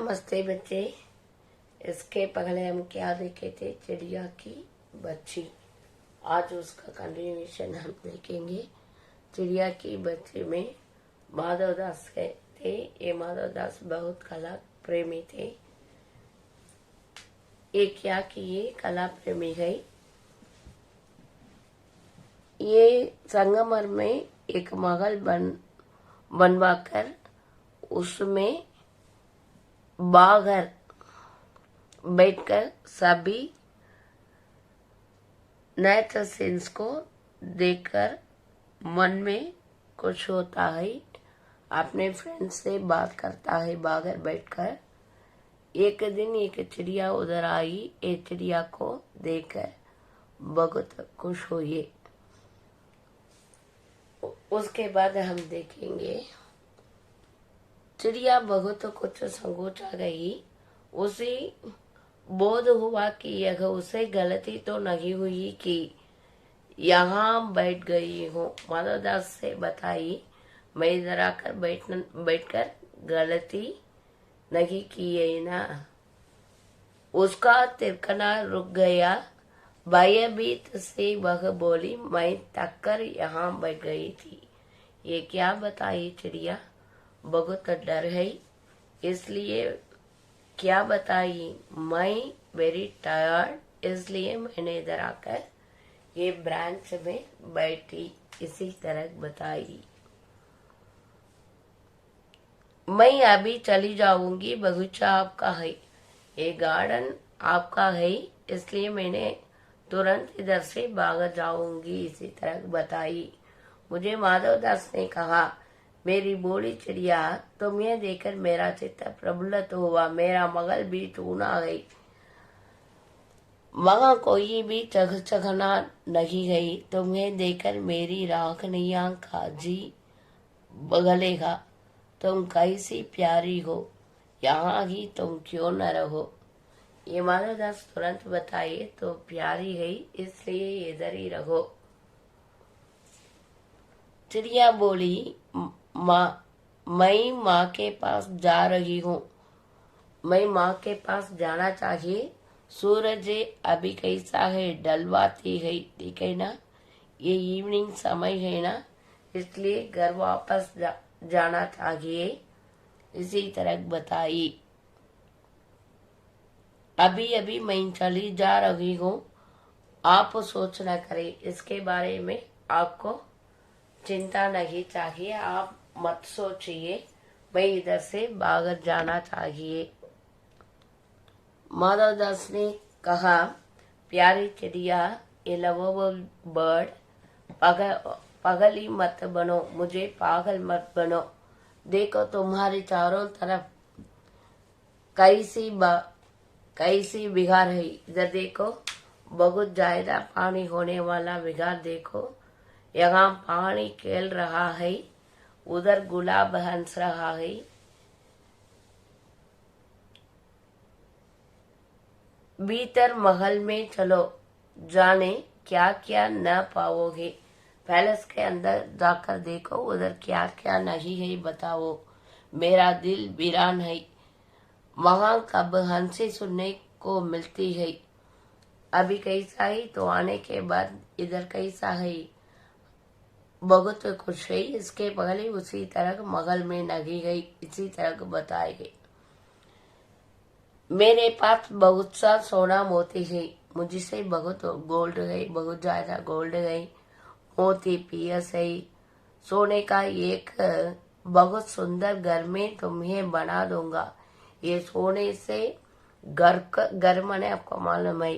नमस्ते बच्चे। इसके पहले हम क्या देखे थे? चिड़िया की बच्ची। आज उसका कंटिन्यूएशन हम देखेंगे। चिड़िया की बच्ची में माधवदास थे। ये माधवदास बहुत कला प्रेमी थे। ये क्या किए? कला प्रेमी है। ये संगमर में एक महल बनवाकर उसमें बाहर बैठकर सभी नेचर सीन्स को देखकर मन में खुश होता है। अपने फ्रेंड से बात करता है बाहर बैठकर। एक दिन एक चिड़िया उधर आई। ये चिड़िया को देखकर बहुत खुश हुई। उसके बाद हम देखेंगे चिड़िया बहुत कुछ संकोचा गई। उसे बोध हुआ कि यह उसे गलती तो नहीं हुई कि यहाँ बैठ गई हूँ। माधवदास से बताई, मैं इधर आकर बैठकर गलती नहीं की है ना। उसका तिरकना रुक गया। भयभीत से वह बोली, मैं थक कर यहाँ बैठ गई थी। ये क्या बताई चिड़िया? बहुत डर है, इसलिए क्या बताई? मैं वेरी टायर्ड, इसलिए मैंने इधर आकर ये ब्रांच में बैठी। इसी तरह बताई। मैं अभी चली जाऊंगी, बगीचा आपका है, ये गार्डन आपका है, इसलिए मैंने तुरंत इधर से भाग जाऊंगी। इसी तरह बताई। मुझे माधवदास ने कहा, मेरी बोली चिड़िया, तुम्हें देखकर मेरा चित्त प्रफुल्लित हुआ। मेरा मगल भी टूना गई। वहां कोई भी चखना नहीं गई। तुम्हें देखकर मेरी राख नैया का जी बगलेगा। तुम कैसी प्यारी हो, यहाँ ही तुम क्यों न रहो। ये माधवदास तुरंत बताइए, तो प्यारी है इसलिए इधर ही रहो। चिड़िया बोली, मैं माँ के पास जा रही हूँ। मैं माँ के पास जाना चाहिए। सूरज अभी कैसा है? डलवाती है, ठीक है ना। ये इवनिंग समय है ना, इसलिए घर वापस जाना चाहिए। इसी तरह बताई। अभी अभी मैं चली जा रही हूँ। आप सोच न करें, इसके बारे में आपको चिंता नहीं चाहिए। आप मत सोचिए, मैं इधर से बाहर जाना चाहिए। माधवदास ने कहा, प्यारी चिड़िया, ये लवबल बर्ड, पागल मत बनो, मुझे पागल मत बनो। देखो तुम्हारे चारों तरफ कैसी बिगाड़ है। इधर देखो, बहुत ज्यादा पानी होने वाला बिगाड़ देखो। यहाँ पानी खेल रहा है, उधर गुलाब हंस रहा है। भीतर महल में चलो, जाने क्या क्या न पाओगे। पैलेस के अंदर जाकर देखो, उधर क्या क्या नहीं है बताओ। मेरा दिल वीरान है। वहां कब हंसी सुनने को मिलती है। अभी कैसा है तो आने के बाद इधर कैसा है, बहुत खुश है। इसके पहले उसी तरह महल में नहीं गई। इसी तरह बताए गए। मेरे पास बहुत सा सोना मोती है। मुझसे बहुत गोल्ड है, बहुत ज्यादा गोल्ड है। मोती पियस है। सोने का एक बहुत सुंदर घर में तुम्हें बना दूंगा। ये सोने से घर मैंने आपको मालूम है,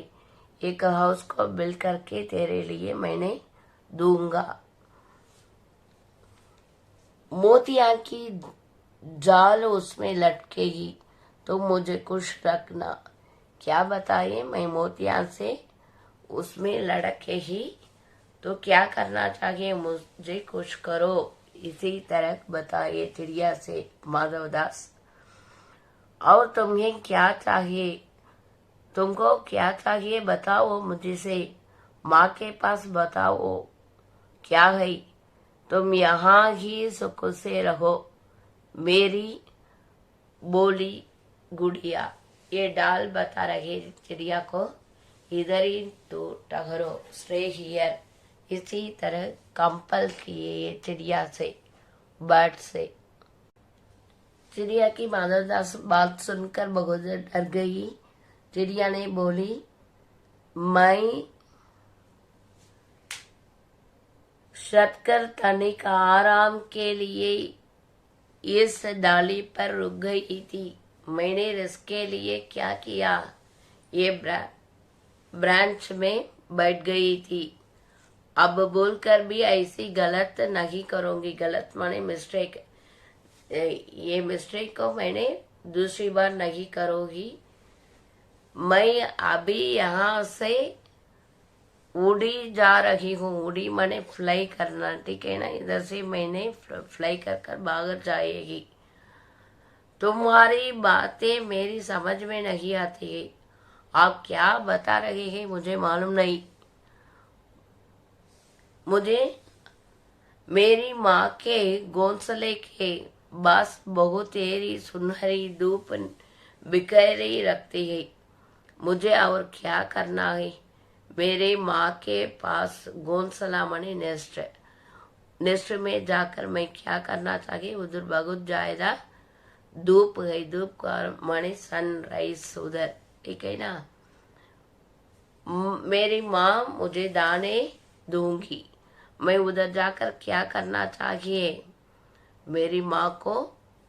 एक हाउस को बिल्ड करके तेरे लिए मैंने दूंगा। मोतिया की जाल उसमें लटकेगी, तो मुझे खुश रखना। क्या बताइए? मैं मोतिया से उसमें लटके ही, तो क्या करना चाहिए? मुझे खुश करो। इसी तरह बताइए चिड़िया से माधवदास। और तुम्हें क्या चाहिए? तुमको क्या चाहिए बताओ मुझे से। माँ के पास बताओ क्या है। तुम यहाँ ही सुख से रहो। मेरी बोली गुड़िया, ये डाल बता रहे चिड़िया को, इधर ही तो ठहरो, स्टे हियर। इसी तरह कंपल किए ये चिड़िया से, बर्ड से। चिड़िया की माधवदास बात सुनकर बहुत डर गई। चिड़िया ने बोली, मैं शतकर तनिक आराम के लिए इस डाली पर रुक गई थी। मैंने इसके लिए क्या किया, ये ब्रांच में बैठ गई थी। अब बोलकर भी ऐसी गलत नहीं करूंगी। गलत माने मिस्टेक, ये मिस्टेक को मैंने दूसरी बार नहीं करूंगी। मैं अभी यहाँ से उड़ी जा रही हूँ। उड़ी माने फ्लाई करना, ठीक है ना। इधर से मैंने फ्लाई कर भाग जाएगी। तुम्हारी बातें मेरी समझ में नहीं आती है। आप क्या बता रहे हैं मुझे मालूम नहीं। मुझे मेरी माँ के घोंसले के पास बहुत तेरी सुनहरी धूप बिखेरी रखती है। मुझे और क्या करना है। मेरे माँ के पास घोंसला मने नेस्ट में जाकर मैं क्या करना चाहिए, उधर बहुत जायदा धूप है। धूप का मने सनराइज उधर, ठीक है ना। मेरी माँ मुझे दाने दूंगी। मैं उधर जाकर क्या करना चाहिए, मेरी माँ को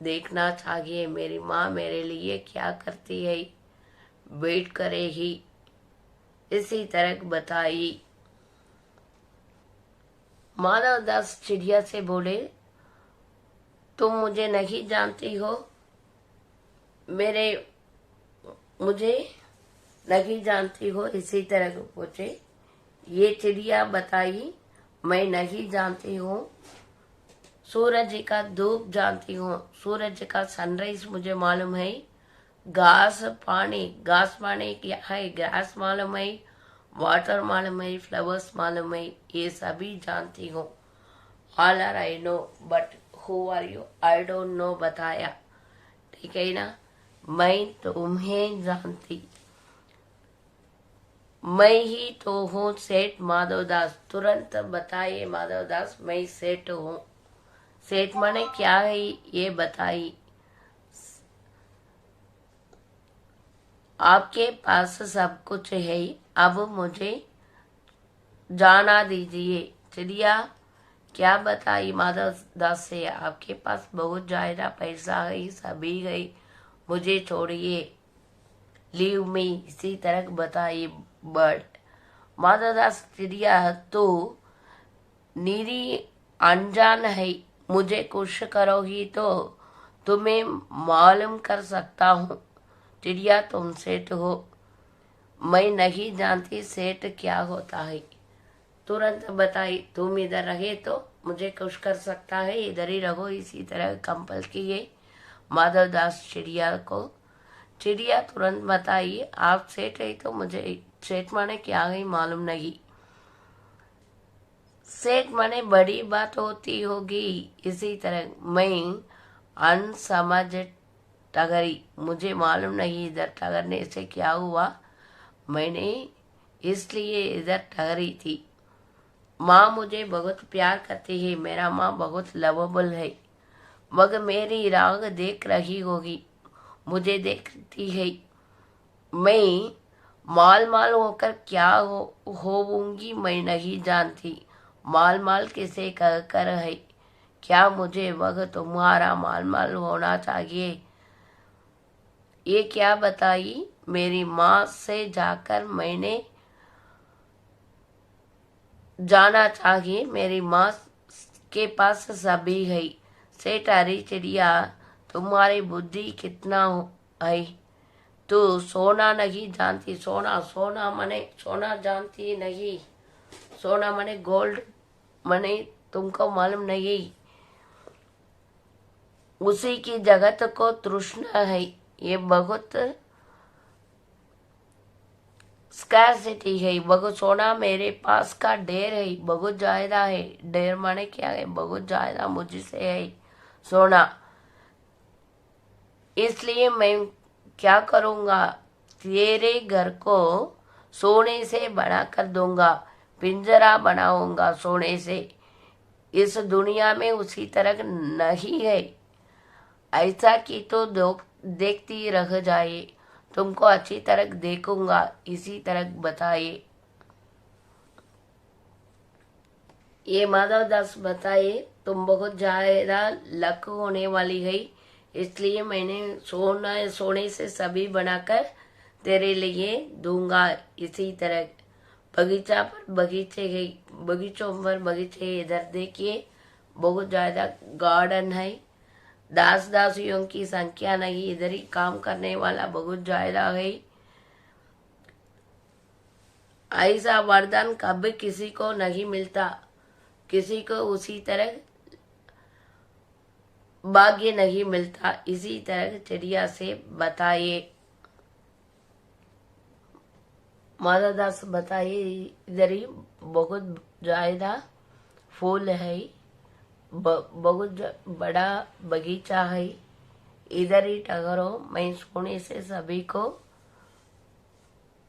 देखना चाहिए। मेरी माँ मेरे लिए क्या करती है, वेट करेगी। इसी तरह बताई। माधवदास चिड़िया से बोले, तुम मुझे नहीं जानती हो। मुझे नहीं जानती हो। इसी तरह पूछे। ये चिड़िया बताई, मैं नहीं जानती हूँ। सूरज का धूप जानती हूँ, सूरज का सनराइज मुझे मालूम है। घास पानी क्या है, ग्रास मालूम है। वाटर मालूम है, फ्लावर्स मालूम है, ये सभी जानती हूँ। All are I know but who are you, I don't know बताया, ठीक है ना। मैं तुम्हें जानती, मैं ही तो हूँ सेठ माधवदास। तुरंत बताइए माधवदास, मैं सेठ हूँ। सेठ माने क्या है ये बताई। आपके पास सब कुछ है, अब मुझे जाना दीजिए। चिड़िया क्या बताई माधवदास से, आपके पास बहुत ज्यादा पैसा है, सभी है, मुझे छोड़िए, लीव मी। इसी तरह बताई बर्ड। माधवदास चिड़िया तो नीरी अनजान है, मुझे खुश करोगी तो तुम्हें मालूम कर सकता हूँ। चिड़िया तुम सेठ हो, मैं नहीं जानती सेठ क्या होता है। तुरंत बताई, तुम इधर रहे तो मुझे खुश कर सकता है, इधर ही रहो। इसी तरह कंपल किए माधवदास चिड़िया को। चिड़िया तुरंत बताई, आप सेठ है तो मुझे सेठ माने क्या है मालूम नहीं। सेठ माने बड़ी बात होती होगी। इसी तरह मैं अनसमझ टगरी, मुझे मालूम नहीं इधर ठगरने से क्या हुआ, मैंने इसलिए इधर ठहरी थी। माँ मुझे बहुत प्यार करती है, मेरा माँ बहुत लवेबल है। मगर मेरी राग देख रही होगी, मुझे देखती है। मैं माल होकर क्या होऊंगी मैं नहीं जानती। माल किसे कहकर है, क्या मुझे वह तुम्हारा माल होना चाहिए। ये क्या बताई, मेरी माँ से जाकर मैंने जाना चाहिए। मेरी माँ के पास सभी है। सेठ हरी चिड़िया, तुम्हारी बुद्धि कितना है, तू सोना नहीं जानती। सोना मने सोना जानती नहीं। सोना मने गोल्ड मने तुमको मालूम नहीं। उसी की जगत को तृष्णा है, ये बहुत स्कैरसिटी है। बहुत सोना मेरे पास का ढेर है, बहुत ज्यादा है। ढेर माने क्या है, बहुत ज्यादा मुझसे है सोना। इसलिए मैं क्या करूँगा, तेरे घर को सोने से बना कर दूंगा, पिंजरा बनाऊंगा सोने से। इस दुनिया में उसी तरह नहीं है, ऐसा कि तो देखती रह जाए, तुमको अच्छी तरह देखूंगा, इसी तरह बताए। ये माधवदास बताए, तुम बहुत ज्यादा लक होने वाली है, इसलिए मैंने सोने से सभी बनाकर तेरे लिए दूंगा। इसी तरह बगीचा पर बगीचे गई, बगीचों पर बगीचे, इधर देखिए बहुत ज्यादा गार्डन है। दास दासियों की संख्या नहीं, इधर ही काम करने वाला बहुत ज्यादा है। ऐसा वरदान कभी किसी को नहीं मिलता, किसी को उसी तरह भाग्य नहीं मिलता। इसी तरह चिड़िया से बताइए। माधवदास बताइए, इधर ही बहुत ज्यादा फूल है, बहुत बड़ा बगीचा है, इधर ही टहरो, मैं सोने से सभी को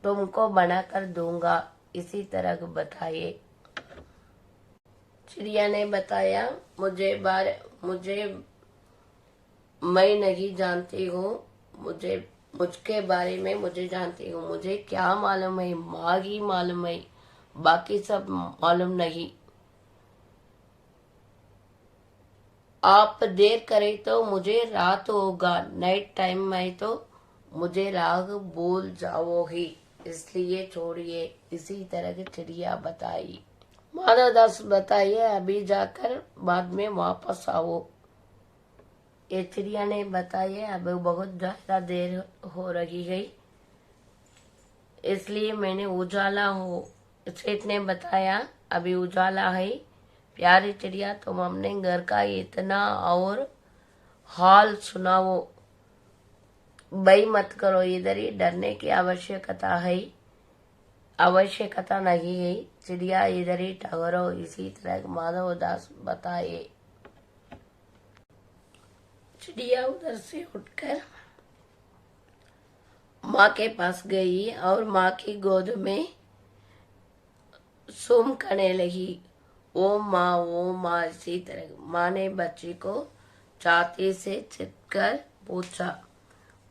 तुमको बनाकर दूंगा। इसी तरह बताइए। चिड़िया ने बताया, मुझे मैं नहीं जानती हूँ, मुझके बारे में मुझे जानती हूँ, मुझे क्या मालूम है, माँ ही मालूम है, बाकी सब मालूम नहीं। आप देर करें तो मुझे रात होगा, नाइट टाइम में तो मुझे राग भूल जाओगी, इसलिए छोड़िए। इसी तरह की चिड़िया बताई। माधवदास बताइए, अभी जाकर बाद में वापस आओ। ये चिड़िया ने बताइए, अभी बहुत ज्यादा देर हो रही है, इसलिए मैंने उजाला हो। सेठ ने बताया, अभी उजाला है। प्यारी चिड़िया, तुम हमने घर का इतना और हाल सुनाओ, भय मत करो, इधर ही डरने की आवश्यकता नहीं है। चिड़िया इधर ही ठहरो। इसी तरह माधवदास बताए। चिड़िया उधर से उठकर माँ के पास गई और माँ की गोद में सुम करने लगी, ओ माँ ओ माँ। इसी तरह माँ ने बच्ची को छाती से चिपकर पूछा,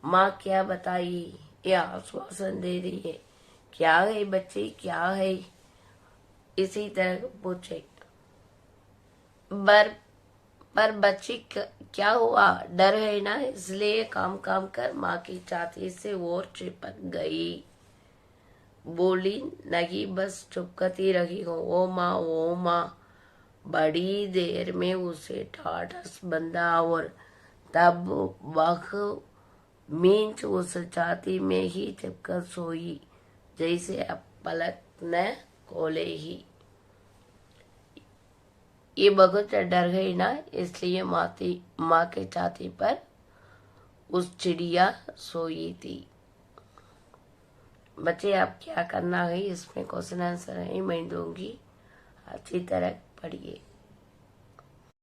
माँ क्या बताई, ये आश्वासन दे रही है, क्या है बच्ची, क्या है। इसी तरह पूछे, पर बच्ची क्या हुआ, डर है ना, इसलिए काम काम कर माँ की छाती से और चिपक गई। बोली नहीं, बस चुपकती रही हूँ, ओ माँ। बड़ी देर में उसे ठाठस बंधा और तब वह मींच उस छाती में ही चिपकर सोई, जैसे अब पलक न खोले ही। ये बहुत डर गई ना, इसलिए माँ के छाती पर उस चिड़िया सोई थी। बच्चे, आप क्या करना है, इसमें क्वेश्चन आंसर है मैं दूंगी, अच्छी तरह पढ़िए।